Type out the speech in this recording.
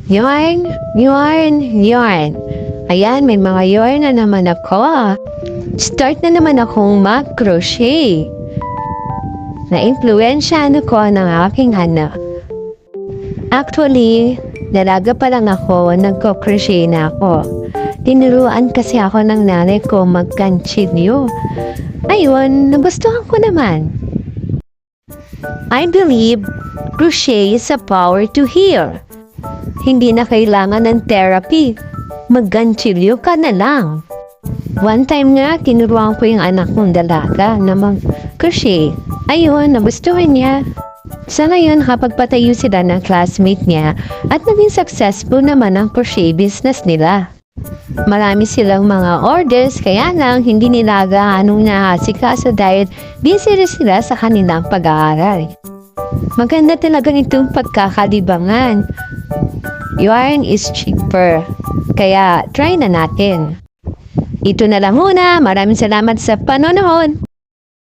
Yarn. Ayan, may mga yarn na naman ako. Start na naman akong mag-crochet. Na-influensyahan ako ng aking anak. Actually, dalaga pa lang ako, nagko-crochet na ako. Tinuruan kasi ako ng nanay ko mag-kanchilyo. Ayun, nagustuhan ko naman. I believe crochet is a power to heal. Hindi na kailangan ng therapy. Mag-ganchilyo ka na lang. One time nga, tinuruan ko yung anak kong dalaga na mag-crochet. Ayun, nagustuhan niya. Sa ngayon, kapagpatayo sila ng classmate niya at naging successful naman ang crochet business nila. Marami silang mga orders, kaya lang hindi nila gaanong nakasikaso dahil busy rin sila sa kanilang pag-aaral. Maganda talaga itong pagkakalibangan. Yarn is cheaper, kaya try na natin. Ito na lang muna. Maraming salamat sa panonood.